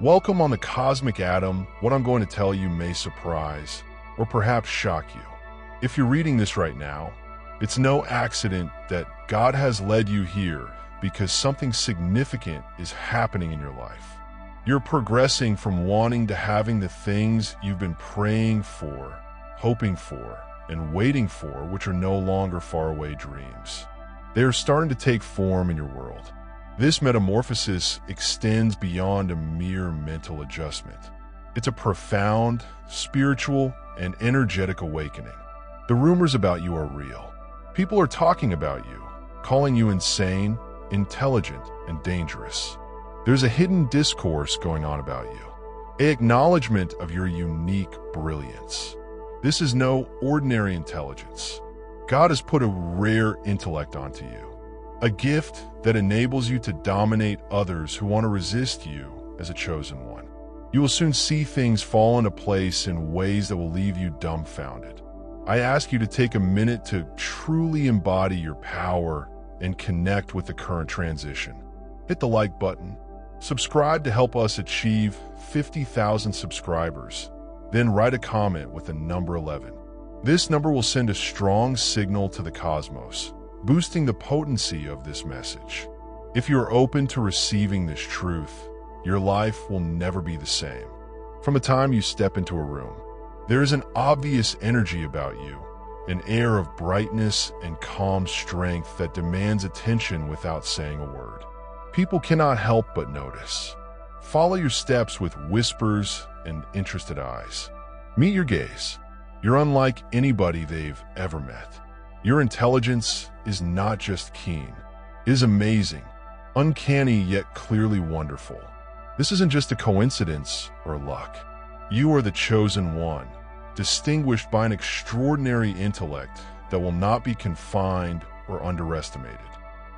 Welcome on the Cosmic Atom. What I'm going to tell you may surprise or perhaps shock you. If you're reading this right now, it's no accident that God has led you here because something significant is happening in your life. You're progressing from wanting to having the things you've been praying for, hoping for, and waiting for, which are no longer faraway dreams. They are starting to take form in your world. This metamorphosis extends beyond a mere mental adjustment. It's a profound, spiritual, and energetic awakening. The rumors about you are real. People are talking about you, calling you insane, intelligent, and dangerous. There's a hidden discourse going on about you, an acknowledgement of your unique brilliance. This is no ordinary intelligence. God has put a rare intellect onto you. A gift that enables you to dominate others who want to resist you as a chosen one. You will soon see things fall into place in ways that will leave you dumbfounded. I ask you to take a minute to truly embody your power and connect with the current transition. Hit the like button. Subscribe to help us achieve 50,000 subscribers. Then write a comment with the number 11. This number will send a strong signal to the cosmos, boosting the potency of this message. If you're open to receiving this truth, your life will never be the same. From the time you step into a room, there is an obvious energy about you, an air of brightness and calm strength that demands attention without saying a word. People cannot help but notice. Follow your steps with whispers and interested eyes. Meet your gaze. You're unlike anybody they've ever met. Your intelligence is not just keen. It is amazing, uncanny yet clearly wonderful. This isn't just a coincidence or luck. You are the chosen one, distinguished by an extraordinary intellect that will not be confined or underestimated.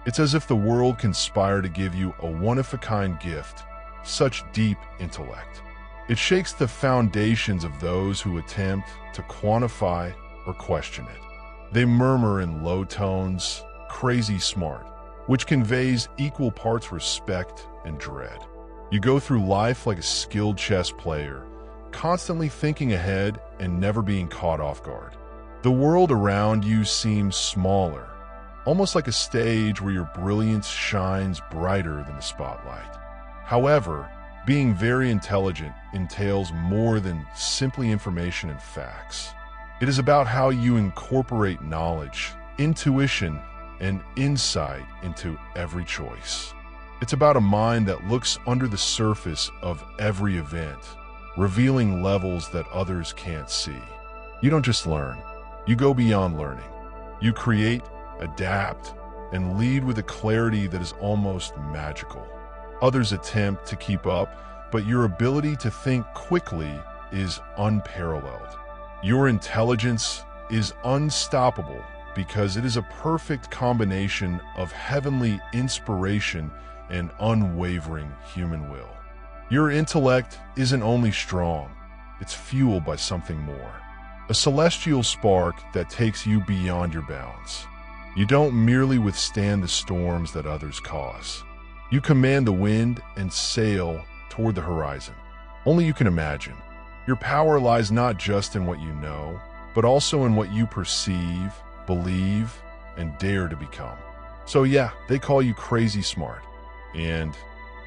It's as if the world conspired to give you a one-of-a-kind gift, such deep intellect. It shakes the foundations of those who attempt to quantify or question it. They murmur in low tones, crazy smart, which conveys equal parts respect and dread. You go through life like a skilled chess player, constantly thinking ahead and never being caught off guard. The world around you seems smaller, almost like a stage where your brilliance shines brighter than the spotlight. However, being very intelligent entails more than simply information and facts. It is about how you incorporate knowledge, intuition, and insight into every choice. It's about a mind that looks under the surface of every event, revealing levels that others can't see. You don't just learn, you go beyond learning. You create, adapt, and lead with a clarity that is almost magical. Others attempt to keep up, but your ability to think quickly is unparalleled. Your intelligence is unstoppable because it is a perfect combination of heavenly inspiration and unwavering human will. Your intellect isn't only strong, it's fueled by something more. A celestial spark that takes you beyond your bounds. You don't merely withstand the storms that others cause. You command the wind and sail toward the horizon. Only you can imagine. Your power lies not just in what you know, but also in what you perceive, believe, and dare to become. So yeah, they call you crazy smart. And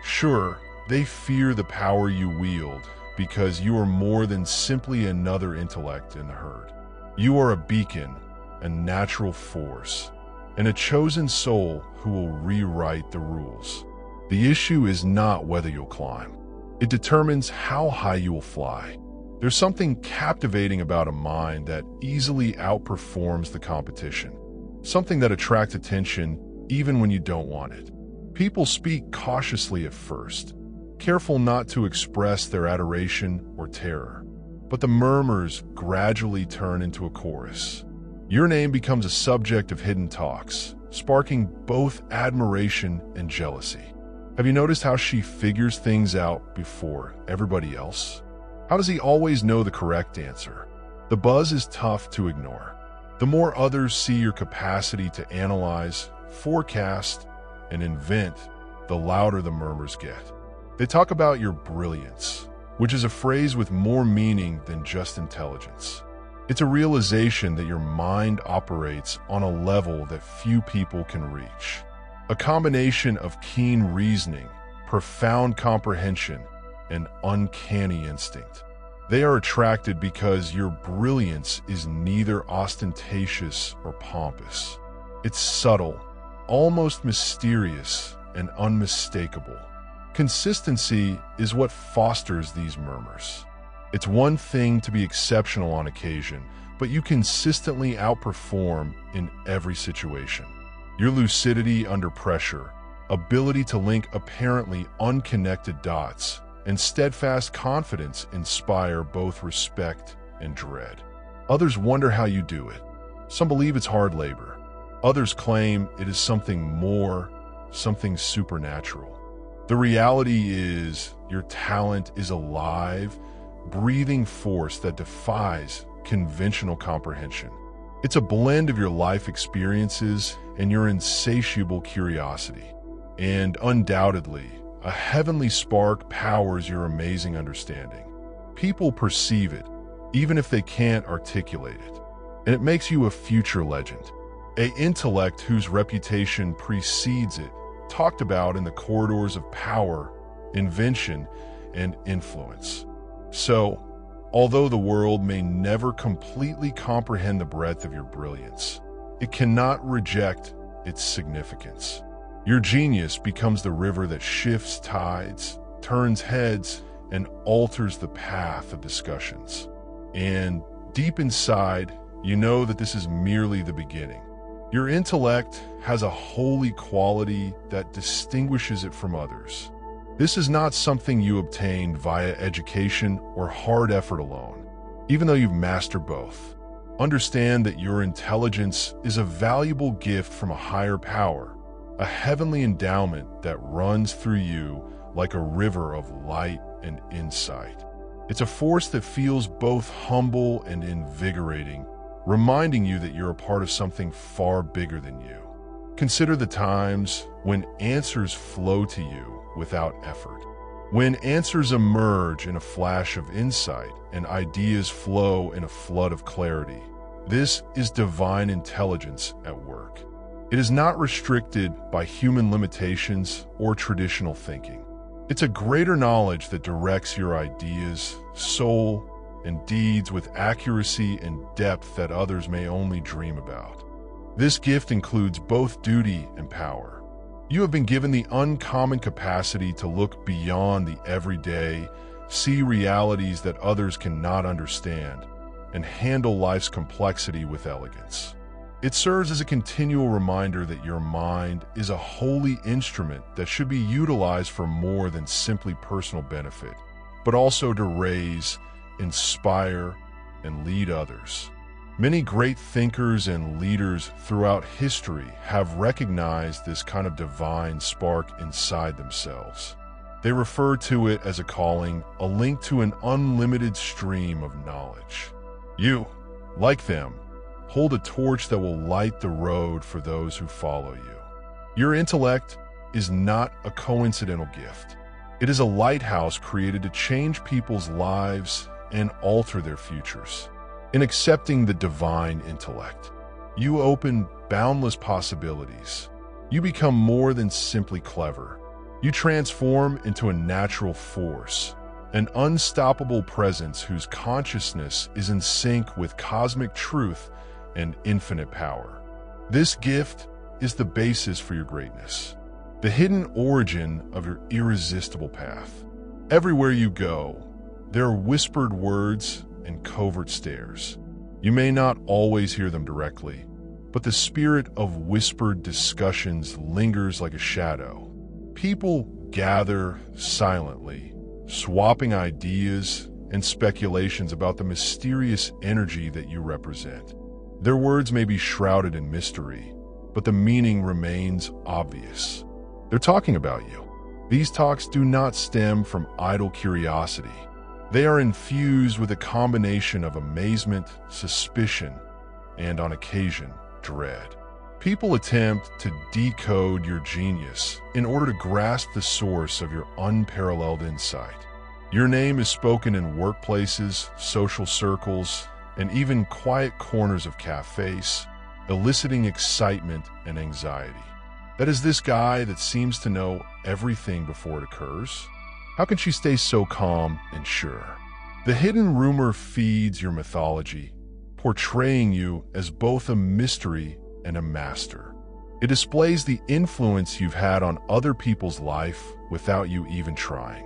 sure, they fear the power you wield because you are more than simply another intellect in the herd. You are a beacon, a natural force, and a chosen soul who will rewrite the rules. The issue is not whether you'll climb. It determines how high you will fly. There's something captivating about a mind that easily outperforms the competition, something that attracts attention even when you don't want it. People speak cautiously at first, careful not to express their adoration or terror, but the murmurs gradually turn into a chorus. Your name becomes a subject of hidden talks, sparking both admiration and jealousy. Have you noticed how she figures things out before everybody else? How does he always know the correct answer? The buzz is tough to ignore. The more others see your capacity to analyze, forecast, and invent, the louder the murmurs get. They talk about your brilliance, which is a phrase with more meaning than just intelligence. It's a realization that your mind operates on a level that few people can reach. A combination of keen reasoning, profound comprehension, and uncanny instinct. They are attracted because your brilliance is neither ostentatious or pompous. It's subtle, almost mysterious, and unmistakable. Consistency is what fosters these murmurs. It's one thing to be exceptional on occasion, but you consistently outperform in every situation. Your lucidity under pressure, ability to link apparently unconnected dots, and steadfast confidence inspire both respect and dread. Others wonder how you do it. Some believe it's hard labor. Others claim it is something more, something supernatural. The reality is, your talent is a live, breathing force that defies conventional comprehension. It's a blend of your life experiences and your insatiable curiosity. And undoubtedly, a heavenly spark powers your amazing understanding. People perceive it, even if they can't articulate it. And it makes you a future legend. An intellect whose reputation precedes it, talked about in the corridors of power, invention, and influence. So, although the world may never completely comprehend the breadth of your brilliance, it cannot reject its significance. Your genius becomes the river that shifts tides, turns heads, and alters the path of discussions. And deep inside, you know that this is merely the beginning. Your intellect has a holy quality that distinguishes it from others. This is not something you obtained via education or hard effort alone, even though you've mastered both. Understand that your intelligence is a valuable gift from a higher power, a heavenly endowment that runs through you like a river of light and insight. It's a force that feels both humble and invigorating, reminding you that you're a part of something far bigger than you. Consider the times when answers flow to you without effort. When answers emerge in a flash of insight and ideas flow in a flood of clarity. This is divine intelligence at work. It is not restricted by human limitations or traditional thinking. It's a greater knowledge that directs your ideas, soul, and deeds with accuracy and depth that others may only dream about. This gift includes both duty and power. You have been given the uncommon capacity to look beyond the everyday, see realities that others cannot understand, and handle life's complexity with elegance. It serves as a continual reminder that your mind is a holy instrument that should be utilized for more than simply personal benefit, but also to raise, inspire, and lead others. Many great thinkers and leaders throughout history have recognized this kind of divine spark inside themselves. They refer to it as a calling, a link to an unlimited stream of knowledge. You, like them, hold a torch that will light the road for those who follow you. Your intellect is not a coincidental gift. It is a lighthouse created to change people's lives and alter their futures. In accepting the divine intellect, you open boundless possibilities. You become more than simply clever. You transform into a natural force, an unstoppable presence whose consciousness is in sync with cosmic truth and infinite power. This gift is the basis for your greatness, the hidden origin of your irresistible path. Everywhere you go, there are whispered words and covert stares. You may not always hear them directly, but the spirit of whispered discussions lingers like a shadow. People gather silently, swapping ideas and speculations about the mysterious energy that you represent. Their words may be shrouded in mystery, but the meaning remains obvious. They're talking about you. These talks do not stem from idle curiosity. They are infused with a combination of amazement, suspicion, and on occasion, dread. People attempt to decode your genius in order to grasp the source of your unparalleled insight. Your name is spoken in workplaces, social circles, and even quiet corners of cafes, eliciting excitement and anxiety. That is this guy that seems to know everything before it occurs. How can she stay so calm and sure? The hidden rumor feeds your mythology, portraying you as both a mystery and a master. It displays the influence you've had on other people's life without you even trying.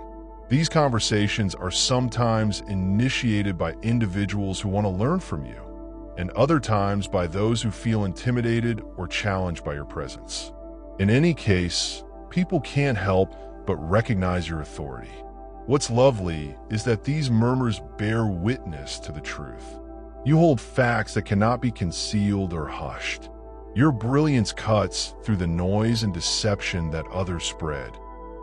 These conversations are sometimes initiated by individuals who want to learn from you, and other times by those who feel intimidated or challenged by your presence. In any case, people can't help but recognize your authority. What's lovely is that these murmurs bear witness to the truth. You hold facts that cannot be concealed or hushed. Your brilliance cuts through the noise and deception that others spread,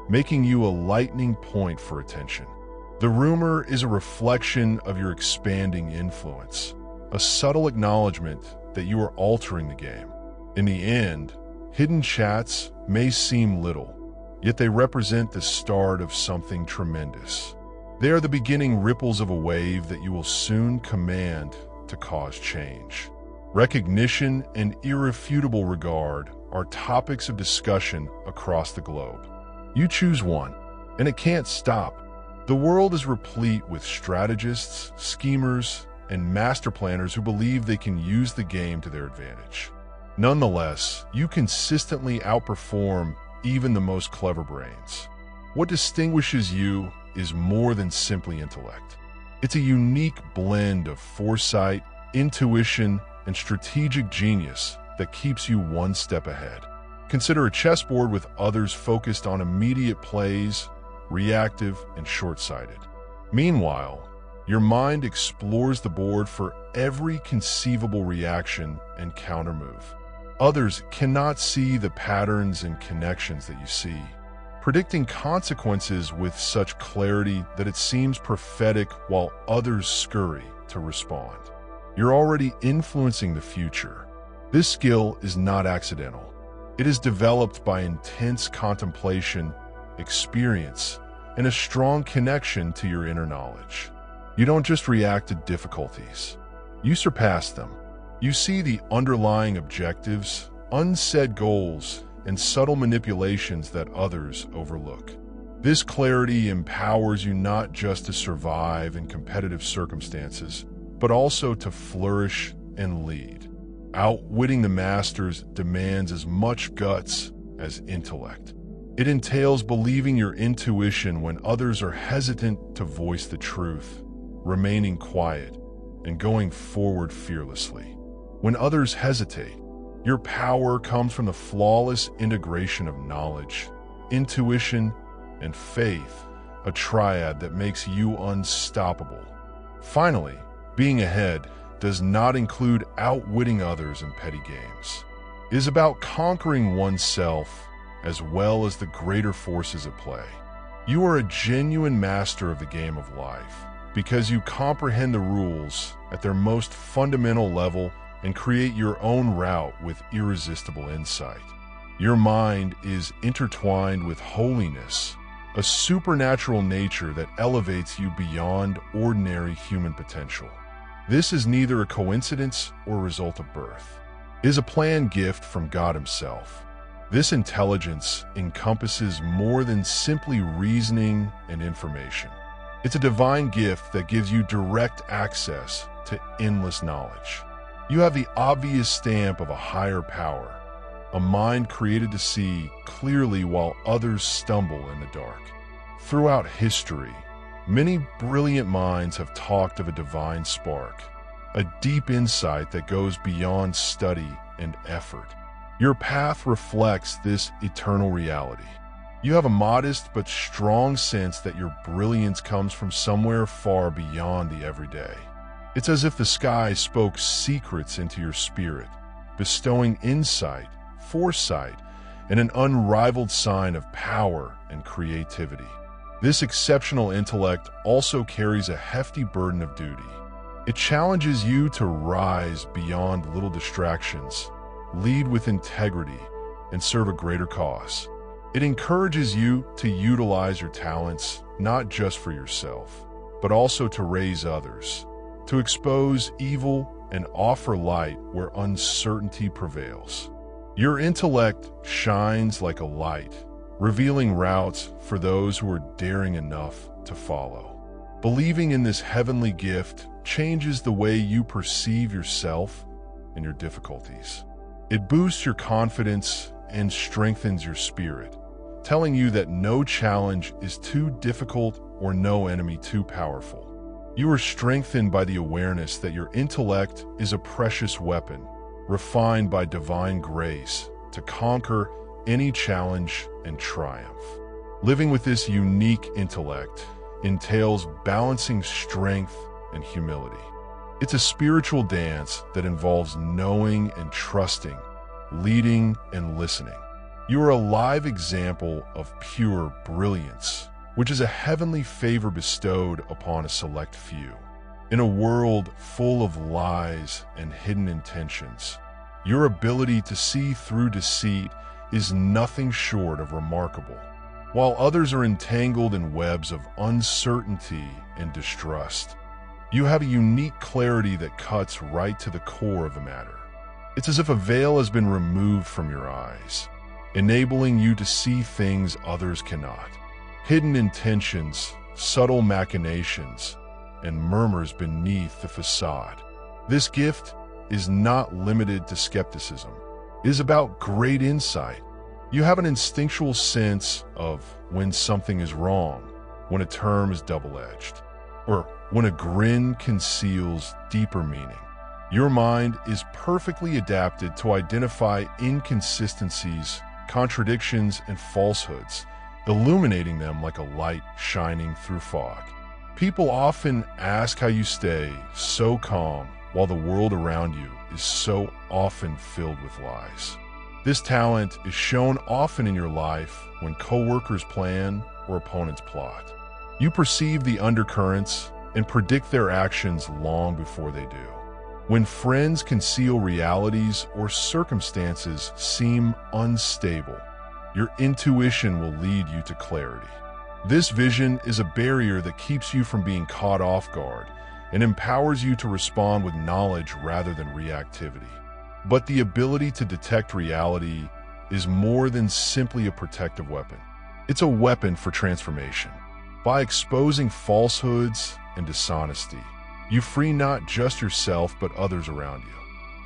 making you a lightning point for attention. The rumor is a reflection of your expanding influence, a subtle acknowledgement that you are altering the game. In the end, hidden chats may seem little, yet they represent the start of something tremendous. They are the beginning ripples of a wave that you will soon command to cause change. Recognition and irrefutable regard are topics of discussion across the globe. You choose one, and it can't stop. The world is replete with strategists, schemers, and master planners who believe they can use the game to their advantage. Nonetheless, you consistently outperform even the most clever brains. What distinguishes you is more than simply intellect. It's a unique blend of foresight, intuition, and strategic genius that keeps you one step ahead. Consider a chessboard with others focused on immediate plays, reactive and short-sighted. Meanwhile, your mind explores the board for every conceivable reaction and countermove. Others cannot see the patterns and connections that you see, predicting consequences with such clarity that it seems prophetic while others scurry to respond. You're already influencing the future. This skill is not accidental. It is developed by intense contemplation, experience, and a strong connection to your inner knowledge. You don't just react to difficulties. You surpass them. You see the underlying objectives, unsaid goals, and subtle manipulations that others overlook. This clarity empowers you not just to survive in competitive circumstances, but also to flourish and lead. Outwitting the masters demands as much guts as intellect. It entails believing your intuition when others are hesitant to voice the truth, remaining quiet, and going forward fearlessly. When others hesitate, your power comes from the flawless integration of knowledge, intuition, and faith, a triad that makes you unstoppable. Finally, being ahead does not include outwitting others in petty games. It is about conquering oneself as well as the greater forces at play. You are a genuine master of the game of life because you comprehend the rules at their most fundamental level and create your own route with irresistible insight. Your mind is intertwined with holiness, a supernatural nature that elevates you beyond ordinary human potential. This is neither a coincidence or a result of birth. It is a planned gift from God Himself. This intelligence encompasses more than simply reasoning and information. It's a divine gift that gives you direct access to endless knowledge. You have the obvious stamp of a higher power, a mind created to see clearly while others stumble in the dark. Throughout history, many brilliant minds have talked of a divine spark, a deep insight that goes beyond study and effort. Your path reflects this eternal reality. You have a modest but strong sense that your brilliance comes from somewhere far beyond the everyday. It's as if the sky spoke secrets into your spirit, bestowing insight, foresight, and an unrivaled sign of power and creativity. This exceptional intellect also carries a hefty burden of duty. It challenges you to rise beyond little distractions, lead with integrity, and serve a greater cause. It encourages you to utilize your talents not just for yourself, but also to raise others, to expose evil and offer light where uncertainty prevails. Your intellect shines like a light, revealing routes for those who are daring enough to follow. Believing in this heavenly gift changes the way you perceive yourself and your difficulties. It boosts your confidence and strengthens your spirit, telling you that no challenge is too difficult or no enemy too powerful. You are strengthened by the awareness that your intellect is a precious weapon, refined by divine grace to conquer any challenge and triumph. Living with this unique intellect entails balancing strength and humility. It's a spiritual dance that involves knowing and trusting, leading and listening. You are a live example of pure brilliance, which is a heavenly favor bestowed upon a select few. In a world full of lies and hidden intentions, your ability to see through deceit is nothing short of remarkable. While others are entangled in webs of uncertainty and distrust, you have a unique clarity that cuts right to the core of the matter. It's as if a veil has been removed from your eyes, enabling you to see things others cannot. Hidden intentions, subtle machinations, and murmurs beneath the facade. This gift is not limited to skepticism. It is about great insight. You have an instinctual sense of when something is wrong, when a term is double-edged, or when a grin conceals deeper meaning. Your mind is perfectly adapted to identify inconsistencies, contradictions, and falsehoods, illuminating them like a light shining through fog. People often ask how you stay so calm while the world around you is so often filled with lies. This talent is shown often in your life when coworkers plan or opponents plot. You perceive the undercurrents and predict their actions long before they do. When friends conceal realities or circumstances seem unstable, your intuition will lead you to clarity. This vision is a barrier that keeps you from being caught off guard and empowers you to respond with knowledge rather than reactivity. But the ability to detect reality is more than simply a protective weapon. It's a weapon for transformation. By exposing falsehoods and dishonesty, you free not just yourself but others around you.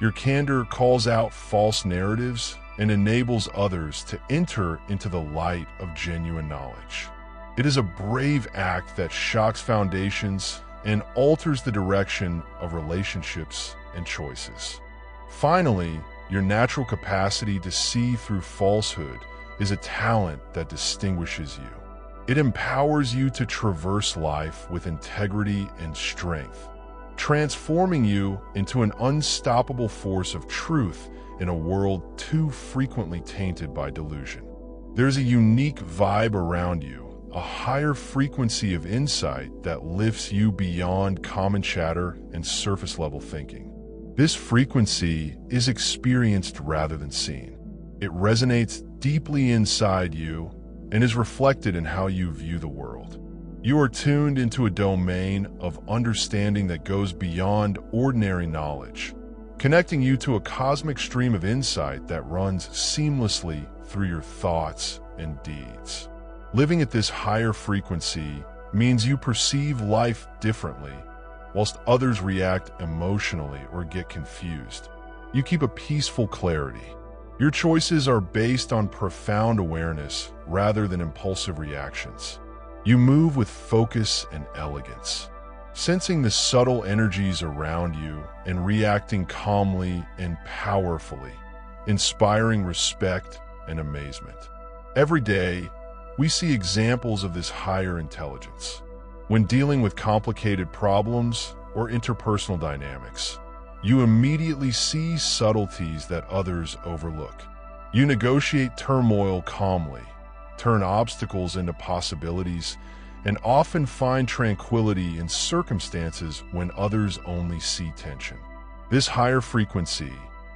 Your candor calls out false narratives and enables others to enter into the light of genuine knowledge. It is a brave act that shocks foundations and alters the direction of relationships and choices. Finally, your natural capacity to see through falsehood is a talent that distinguishes you. It empowers you to traverse life with integrity and strength, transforming you into an unstoppable force of truth in a world too frequently tainted by delusion. There's a unique vibe around you, a higher frequency of insight that lifts you beyond common chatter and surface-level thinking. This frequency is experienced rather than seen. It resonates deeply inside you and is reflected in how you view the world. You are tuned into a domain of understanding that goes beyond ordinary knowledge, connecting you to a cosmic stream of insight that runs seamlessly through your thoughts and deeds. Living at this higher frequency means you perceive life differently, whilst others react emotionally or get confused. You keep a peaceful clarity. Your choices are based on profound awareness rather than impulsive reactions. You move with focus and elegance, sensing the subtle energies around you and reacting calmly and powerfully, inspiring respect and amazement. Every day, we see examples of this higher intelligence. When dealing with complicated problems or interpersonal dynamics, you immediately see subtleties that others overlook. You negotiate turmoil calmly, turn obstacles into possibilities, and often find tranquility in circumstances when others only see tension. This higher frequency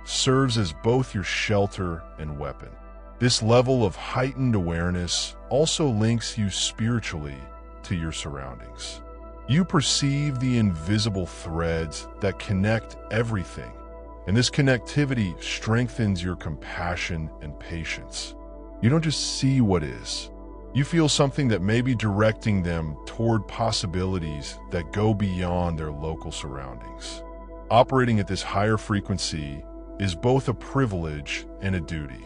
serves as both your shelter and weapon. This level of heightened awareness also links you spiritually to your surroundings. You perceive the invisible threads that connect everything, and this connectivity strengthens your compassion and patience. You don't just see what is. You feel something that may be directing them toward possibilities that go beyond their local surroundings. Operating at this higher frequency is both a privilege and a duty.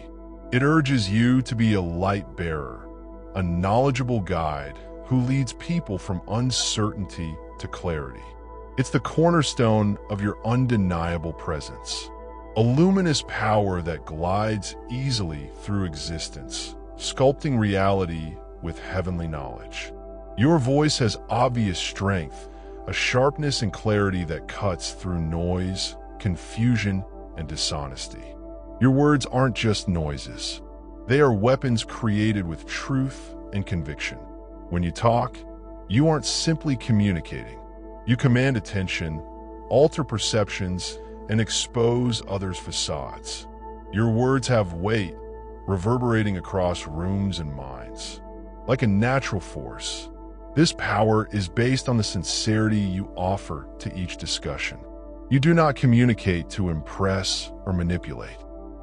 It urges you to be a light bearer, a knowledgeable guide who leads people from uncertainty to clarity. It's the cornerstone of your undeniable presence, a luminous power that glides easily through existence, sculpting reality with heavenly knowledge. Your voice has obvious strength, a sharpness and clarity that cuts through noise, confusion, and dishonesty. Your words aren't just noises. They are weapons created with truth and conviction. When you talk, you aren't simply communicating. You command attention, alter perceptions, and expose others' facades. Your words have weight, reverberating across rooms and minds. Like a natural force, this power is based on the sincerity you offer to each discussion. You do not communicate to impress or manipulate.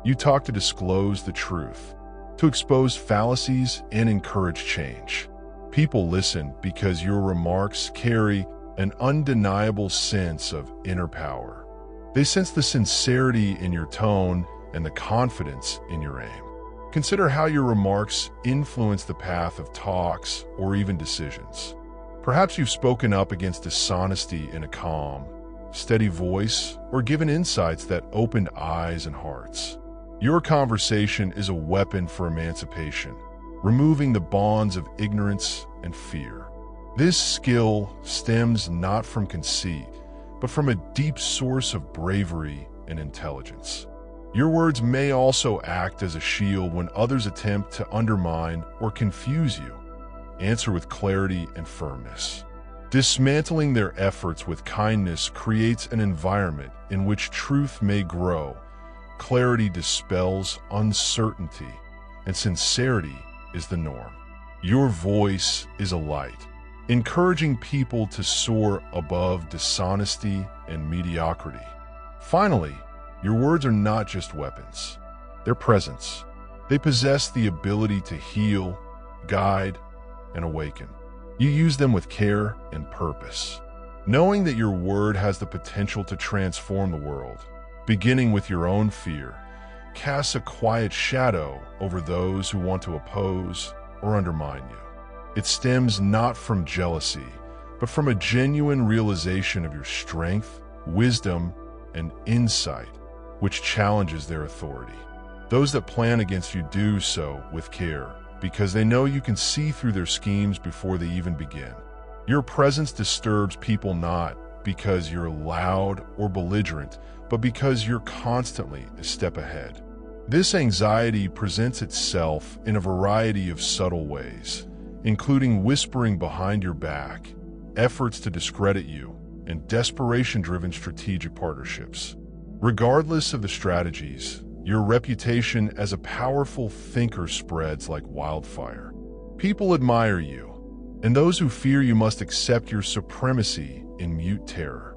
You talk to disclose the truth, to expose fallacies and encourage change. People listen because your remarks carry an undeniable sense of inner power. They sense the sincerity in your tone and the confidence in your aim. Consider how your remarks influence the path of talks or even decisions. Perhaps you've spoken up against dishonesty in a calm, steady voice, or given insights that opened eyes and hearts. Your conversation is a weapon for emancipation, removing the bonds of ignorance and fear. This skill stems not from conceit, but from a deep source of bravery and intelligence. Your words may also act as a shield when others attempt to undermine or confuse you. Answer with clarity and firmness. Dismantling their efforts with kindness creates an environment in which truth may grow. Clarity dispels uncertainty, and sincerity is the norm. Your voice is a light, encouraging people to soar above dishonesty and mediocrity. Finally, your words are not just weapons. They're presence. They possess the ability to heal, guide, and awaken. You use them with care and purpose, knowing that your word has the potential to transform the world. Beginning with your own fear, casts a quiet shadow over those who want to oppose or undermine you. It stems not from jealousy, but from a genuine realization of your strength, wisdom, and insight, which challenges their authority. Those that plan against you do so with care, because they know you can see through their schemes before they even begin. Your presence disturbs people not because you're loud or belligerent, but because you're constantly a step ahead. This anxiety presents itself in a variety of subtle ways, including whispering behind your back, efforts to discredit you, and desperation-driven strategic partnerships. Regardless of the strategies, your reputation as a powerful thinker spreads like wildfire. People admire you, and those who fear you must accept your supremacy in mute terror.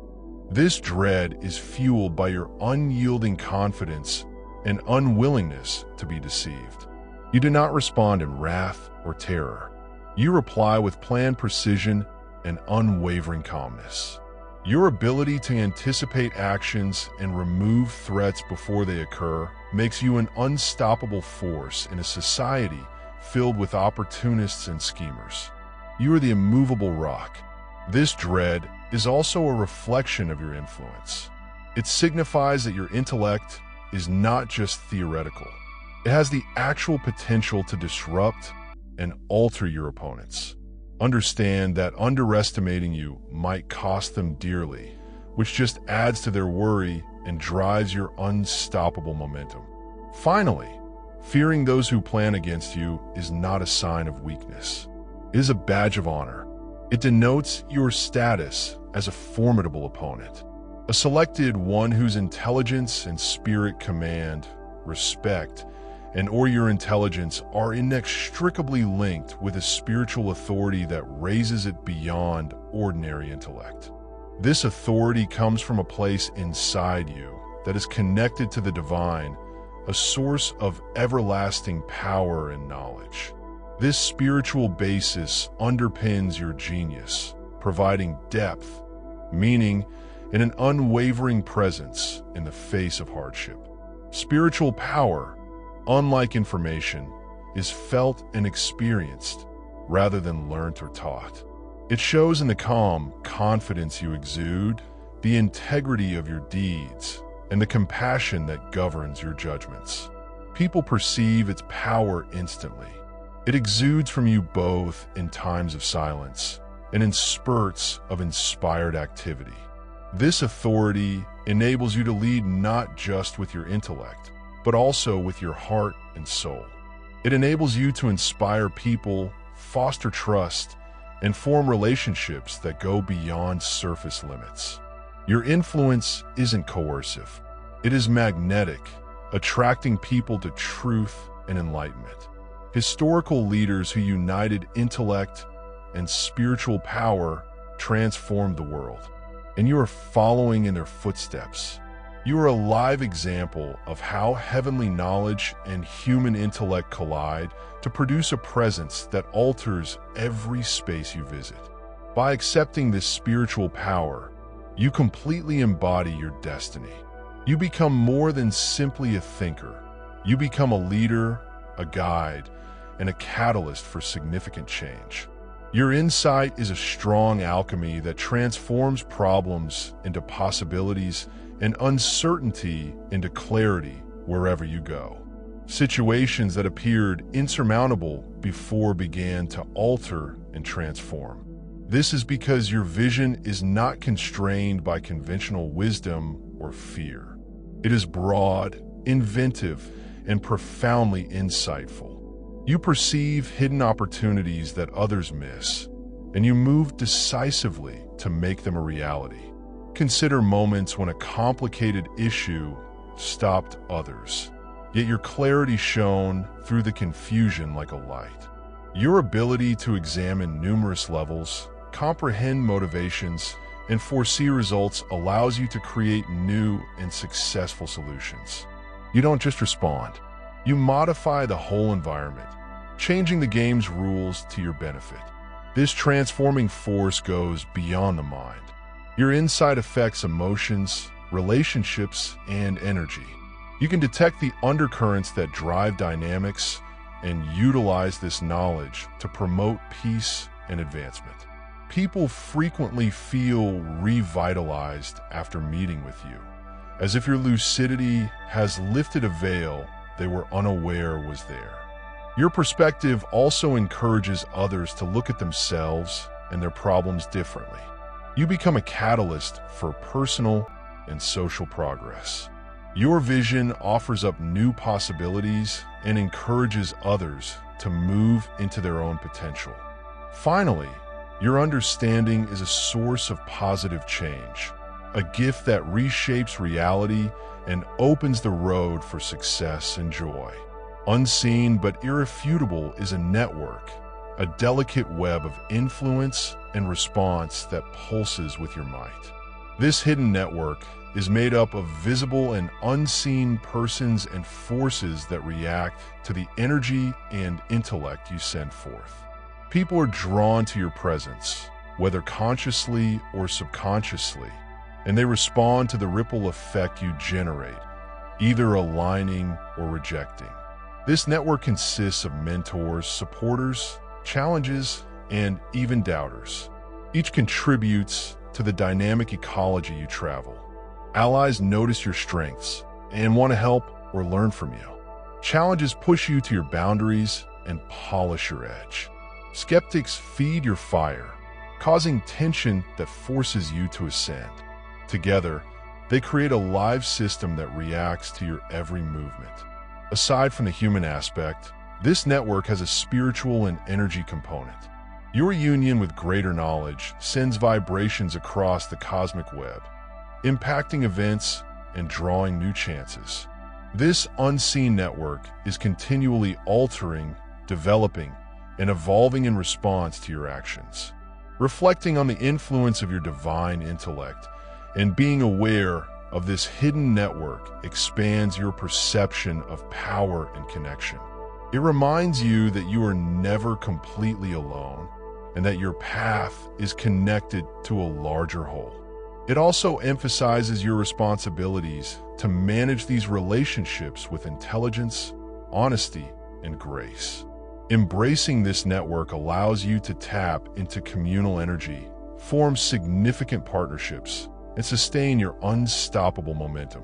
This dread is fueled by your unyielding confidence and unwillingness to be deceived. You do not respond in wrath or terror. You reply with planned precision and unwavering calmness. Your ability to anticipate actions and remove threats before they occur makes you an unstoppable force in a society filled with opportunists and schemers. You are the immovable rock. This dread is also a reflection of your influence. It signifies that your intellect is not just theoretical. It has the actual potential to disrupt and alter your opponents. Understand that underestimating you might cost them dearly, which just adds to their worry and drives your unstoppable momentum. Finally, fearing those who plan against you is not a sign of weakness. It is a badge of honor. It denotes your status as a formidable opponent, a selected one whose intelligence and spirit command, respect, and or your intelligence are inextricably linked with a spiritual authority that raises it beyond ordinary intellect. This authority comes from a place inside you that is connected to the divine, a source of everlasting power and knowledge. This spiritual basis underpins your genius, providing depth, meaning, and an unwavering presence in the face of hardship. Spiritual power, unlike information, is felt and experienced rather than learnt or taught. It shows in the calm confidence you exude, the integrity of your deeds, and the compassion that governs your judgments. People perceive its power instantly. It exudes from you both in times of silence and in spurts of inspired activity. This authority enables you to lead not just with your intellect, but also with your heart and soul. It enables you to inspire people, foster trust, and form relationships that go beyond surface limits. Your influence isn't coercive. It is magnetic, attracting people to truth and enlightenment. Historical leaders who united intellect and spiritual power transformed the world, and you are following in their footsteps. You are a live example of how heavenly knowledge and human intellect collide to produce a presence that alters every space you visit. By accepting this spiritual power, you completely embody your destiny. You become more than simply a thinker. You become a leader, a guide, and a catalyst for significant change. Your insight is a strong alchemy that transforms problems into possibilities and uncertainty into clarity wherever you go. Situations that appeared insurmountable before began to alter and transform. This is because your vision is not constrained by conventional wisdom or fear. It is broad, inventive, and profoundly insightful. You perceive hidden opportunities that others miss, and you move decisively to make them a reality. Consider moments when a complicated issue stopped others, yet your clarity shone through the confusion like a light. Your ability to examine numerous levels, comprehend motivations, and foresee results allows you to create new and successful solutions. You don't just respond. You modify the whole environment, changing the game's rules to your benefit. This transforming force goes beyond the mind. Your insight affects emotions, relationships, and energy. You can detect the undercurrents that drive dynamics and utilize this knowledge to promote peace and advancement. People frequently feel revitalized after meeting with you, as if your lucidity has lifted a veil they were unaware was there. Your perspective also encourages others to look at themselves and their problems differently. You become a catalyst for personal and social progress. Your vision offers up new possibilities and encourages others to move into their own potential. Finally, your understanding is a source of positive change, a gift that reshapes reality and opens the road for success and joy. Unseen but irrefutable is a network, a delicate web of influence and response that pulses with your might. This hidden network is made up of visible and unseen persons and forces that react to the energy and intellect you send forth. People are drawn to your presence, whether consciously or subconsciously, and they respond to the ripple effect you generate, either aligning or rejecting. This network consists of mentors, supporters, challenges, and even doubters. Each contributes to the dynamic ecology you travel. Allies notice your strengths and want to help or learn from you. Challenges push you to your boundaries and polish your edge. Skeptics feed your fire, causing tension that forces you to ascend. Together, they create a live system that reacts to your every movement. Aside from the human aspect, this network has a spiritual and energy component. Your union with greater knowledge sends vibrations across the cosmic web, impacting events and drawing new chances. This unseen network is continually altering, developing, and evolving in response to your actions. Reflecting on the influence of your divine intellect and being aware of this hidden network expands your perception of power and connection. It reminds you that you are never completely alone and that your path is connected to a larger whole. It also emphasizes your responsibilities to manage these relationships with intelligence, honesty, and grace. Embracing this network allows you to tap into communal energy, form significant partnerships, and sustain your unstoppable momentum.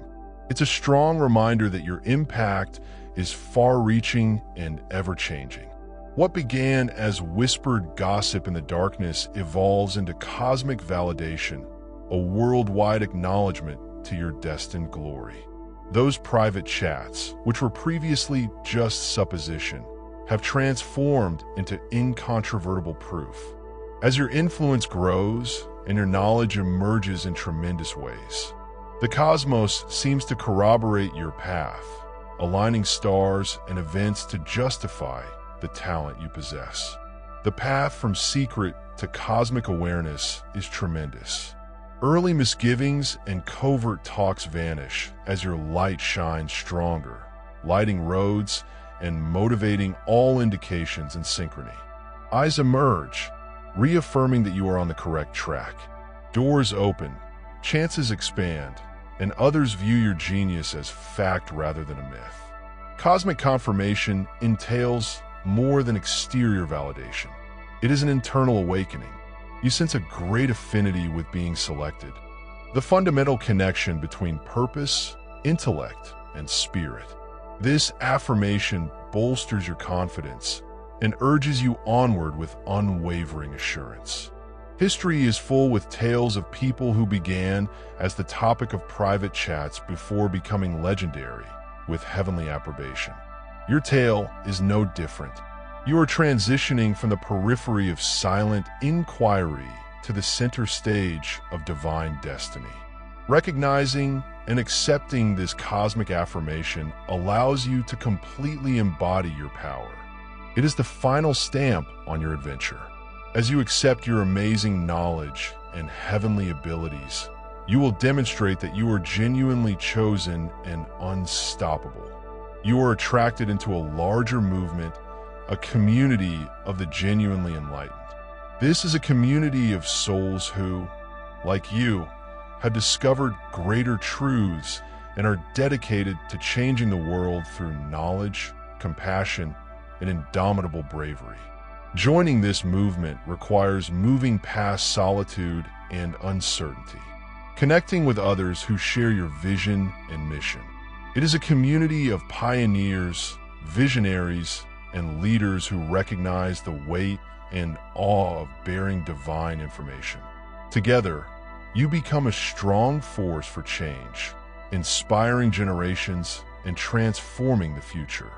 It's a strong reminder that your impact is far-reaching and ever-changing. What began as whispered gossip in the darkness evolves into cosmic validation, a worldwide acknowledgement to your destined glory. Those private chats, which were previously just supposition, have transformed into incontrovertible proof. As your influence grows and your knowledge emerges in tremendous ways, the cosmos seems to corroborate your path, aligning stars and events to justify the talent you possess. The path from secret to cosmic awareness is tremendous. Early misgivings and covert talks vanish as your light shines stronger, lighting roads and motivating all indications in synchrony. Eyes emerge, reaffirming that you are on the correct track. Doors open, chances expand, and others view your genius as fact rather than a myth. Cosmic confirmation entails more than exterior validation. It is an internal awakening. You sense a great affinity with being selected. The fundamental connection between purpose, intellect, and spirit. This affirmation bolsters your confidence and urges you onward with unwavering assurance. History is full with tales of people who began as the topic of private chats before becoming legendary with heavenly approbation. Your tale is no different. You are transitioning from the periphery of silent inquiry to the center stage of divine destiny. Recognizing and accepting this cosmic affirmation allows you to completely embody your power. It is the final stamp on your adventure. As you accept your amazing knowledge and heavenly abilities, you will demonstrate that you are genuinely chosen and unstoppable. You are attracted into a larger movement, a community of the genuinely enlightened. This is a community of souls who, like you, have discovered greater truths and are dedicated to changing the world through knowledge, compassion, and indomitable bravery. Joining this movement requires moving past solitude and uncertainty, connecting with others who share your vision and mission. It is a community of pioneers, visionaries, and leaders who recognize the weight and awe of bearing divine information. Together, you become a strong force for change, inspiring generations and transforming the future.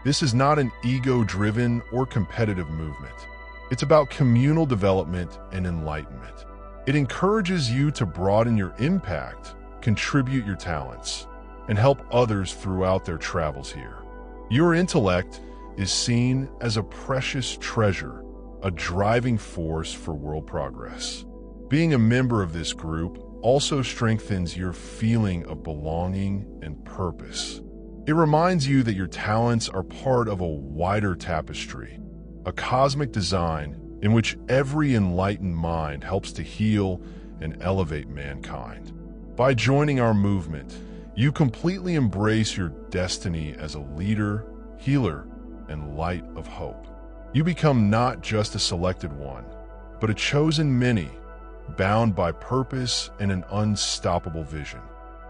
This is not an ego-driven or competitive movement. It's about communal development and enlightenment. It encourages you to broaden your impact, contribute your talents, and help others throughout their travels here. Your intellect is seen as a precious treasure, a driving force for world progress. Being a member of this group also strengthens your feeling of belonging and purpose. It reminds you that your talents are part of a wider tapestry, a cosmic design in which every enlightened mind helps to heal and elevate mankind. By joining our movement, you completely embrace your destiny as a leader, healer, and light of hope. You become not just a selected one, but a chosen many, bound by purpose and an unstoppable vision.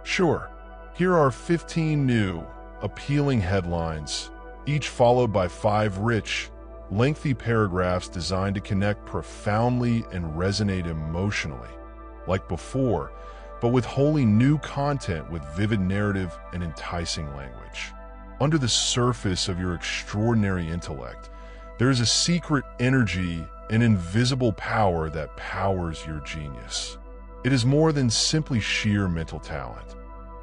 Sure, here are 15 new, appealing headlines, each followed by 5 rich, lengthy paragraphs designed to connect profoundly and resonate emotionally, like before, but with wholly new content with vivid narrative and enticing language. Under the surface of your extraordinary intellect, there is a secret energy and invisible power that powers your genius. It is more than simply sheer mental talent.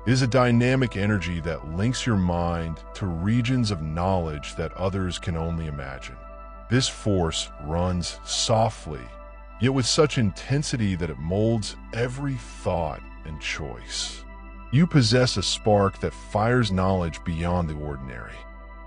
It is a dynamic energy that links your mind to regions of knowledge that others can only imagine. This force runs softly, yet with such intensity that it molds every thought and choice. You possess a spark that fires knowledge beyond the ordinary.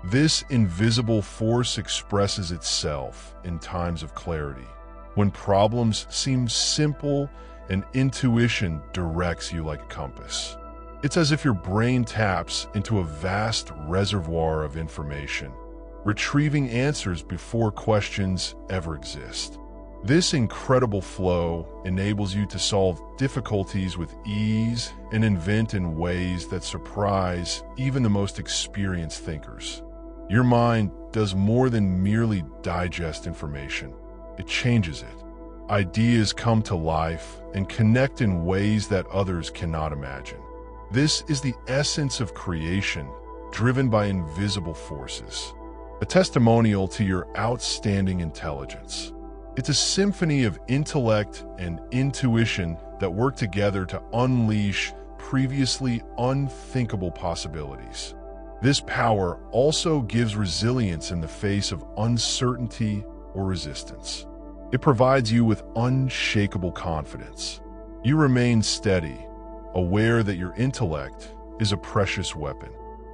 This invisible force expresses itself in times of clarity, when problems seem simple and intuition directs you like a compass. It's as if your brain taps into a vast reservoir of information, retrieving answers before questions ever exist. This incredible flow enables you to solve difficulties with ease and invent in ways that surprise even the most experienced thinkers. Your mind does more than merely digest information. It changes it. Ideas come to life and connect in ways that others cannot imagine. This is the essence of creation, driven by invisible forces, a testimonial to your outstanding intelligence. It's a symphony of intellect and intuition that work together to unleash previously unthinkable possibilities. This power also gives resilience in the face of uncertainty or resistance. It provides you with unshakable confidence. You remain steady, aware that your intellect is a precious weapon.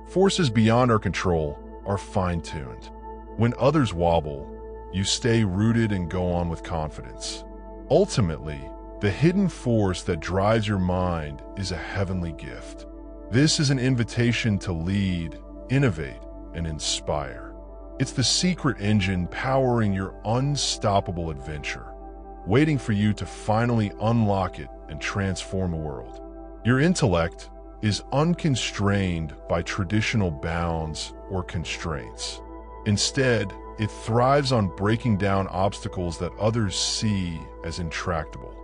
Forces beyond our control are fine-tuned. When others wobble, you stay rooted and go on with confidence. Ultimately, the hidden force that drives your mind is a heavenly gift. This is an invitation to lead, innovate, and inspire. It's the secret engine powering your unstoppable adventure, waiting for you to finally unlock it and transform the world. Your intellect is unconstrained by traditional bounds or constraints. Instead, it thrives on breaking down obstacles that others see as intractable.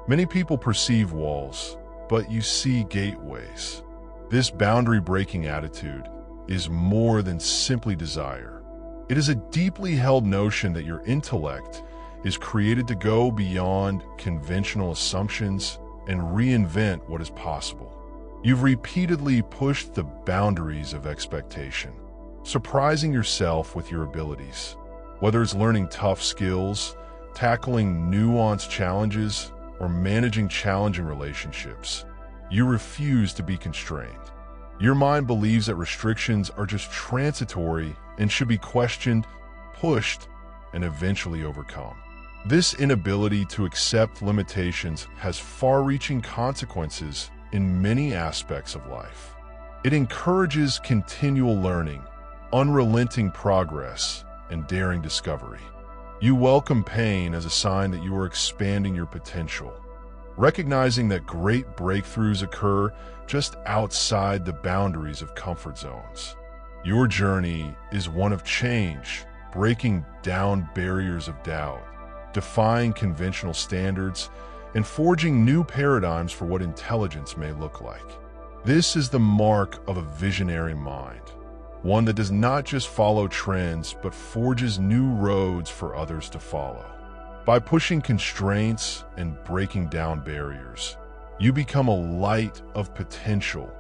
Many people perceive walls, but you see gateways. This boundary-breaking attitude is more than simply desire. It is a deeply held notion that your intellect is created to go beyond conventional assumptions and reinvent what is possible. You've repeatedly pushed the boundaries of expectation, surprising yourself with your abilities. Whether it's learning tough skills, tackling nuanced challenges, or managing challenging relationships, you refuse to be constrained. Your mind believes that restrictions are just transitory and should be questioned, pushed, and eventually overcome. This inability to accept limitations has far-reaching consequences in many aspects of life. It encourages continual learning, unrelenting progress, and daring discovery. You welcome pain as a sign that you are expanding your potential, recognizing that great breakthroughs occur just outside the boundaries of comfort zones. Your journey is one of change, breaking down barriers of doubt, defying conventional standards, and forging new paradigms for what intelligence may look like. This is the mark of a visionary mind, one that does not just follow trends, but forges new roads for others to follow. By pushing constraints and breaking down barriers, you become a light of potential,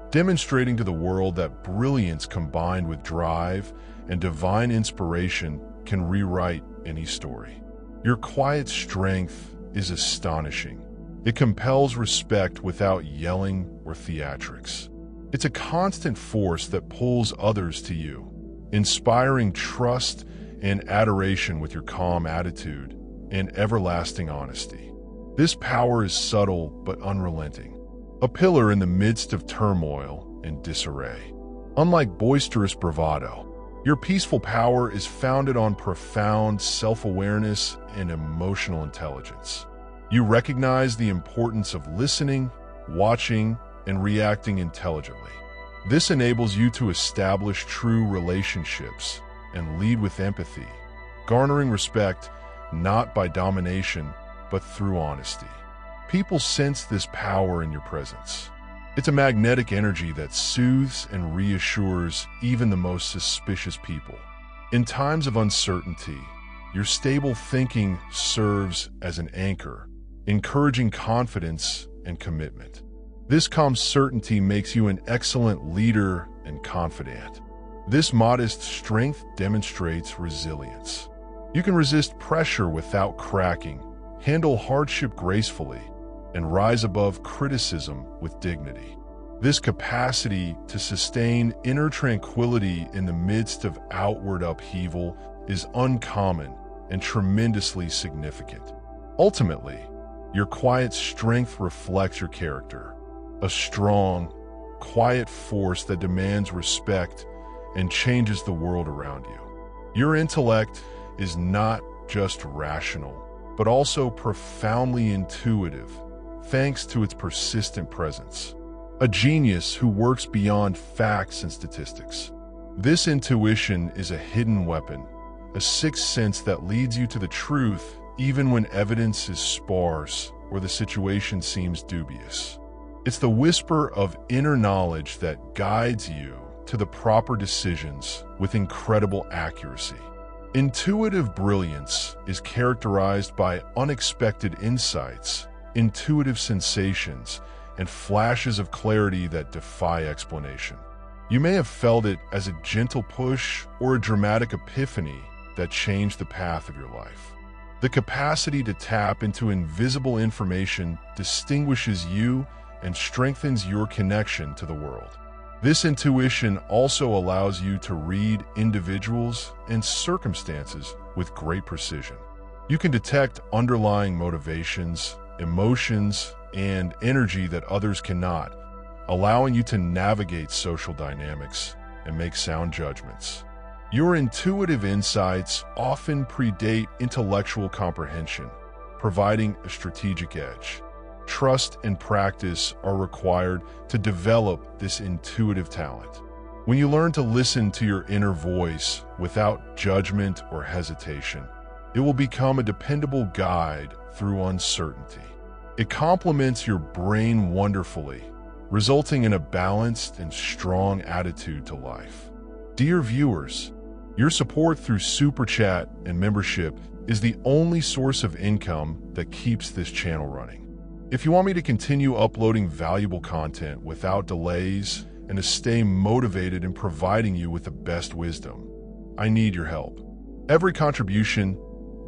demonstrating to the world that brilliance combined with drive and divine inspiration can rewrite any story. Your quiet strength is astonishing. It compels respect without yelling or theatrics. It's a constant force that pulls others to you, inspiring trust and adoration with your calm attitude and everlasting honesty. This power is subtle but unrelenting, a pillar in the midst of turmoil and disarray. Unlike boisterous bravado, your peaceful power is founded on profound self-awareness and emotional intelligence. You recognize the importance of listening, watching, and reacting intelligently. This enables you to establish true relationships and lead with empathy, garnering respect not by domination, but through honesty. People sense this power in your presence. It's a magnetic energy that soothes and reassures even the most suspicious people. In times of uncertainty, your stable thinking serves as an anchor, encouraging confidence and commitment. This calm certainty makes you an excellent leader and confidant. This modest strength demonstrates resilience. You can resist pressure without cracking, handle hardship gracefully, and rise above criticism with dignity. This capacity to sustain inner tranquility in the midst of outward upheaval is uncommon and tremendously significant. Ultimately, your quiet strength reflects your character, a strong, quiet force that demands respect and changes the world around you. Your intellect is not just rational, but also profoundly intuitive, thanks to its persistent presence. A genius who works beyond facts and statistics. This intuition is a hidden weapon, a sixth sense that leads you to the truth even when evidence is sparse or the situation seems dubious. It's the whisper of inner knowledge that guides you to the proper decisions with incredible accuracy. Intuitive brilliance is characterized by unexpected insights, intuitive sensations, and flashes of clarity that defy explanation. You may have felt it as a gentle push or a dramatic epiphany that changed the path of your life. The capacity to tap into invisible information distinguishes you and strengthens your connection to the world. This intuition also allows you to read individuals and circumstances with great precision. You can detect underlying motivations, emotions, and energy that others cannot, allowing you to navigate social dynamics and make sound judgments. Your intuitive insights often predate intellectual comprehension, providing a strategic edge. Trust and practice are required to develop this intuitive talent. When you learn to listen to your inner voice without judgment or hesitation, it will become a dependable guide through uncertainty. It complements your brain wonderfully, resulting in a balanced and strong attitude to life. Dear viewers, your support through Super Chat and membership is the only source of income that keeps this channel running. If you want me to continue uploading valuable content without delays and to stay motivated in providing you with the best wisdom, I need your help. Every contribution,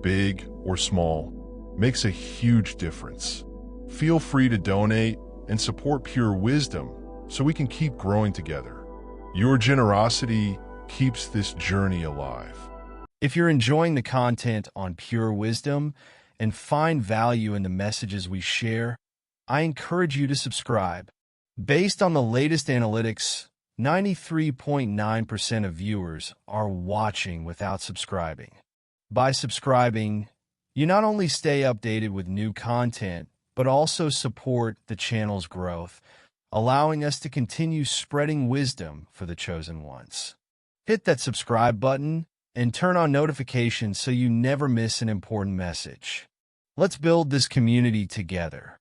big or small, makes a huge difference. Feel free to donate and support Pure Wisdom so we can keep growing together. Your generosity keeps this journey alive. If you're enjoying the content on Pure Wisdom and find value in the messages we share, I encourage you to subscribe. Based on the latest analytics, 93.9% of viewers are watching without subscribing. By subscribing, you not only stay updated with new content, but also support the channel's growth, allowing us to continue spreading wisdom for the chosen ones. Hit that subscribe button and turn on notifications so you never miss an important message. Let's build this community together.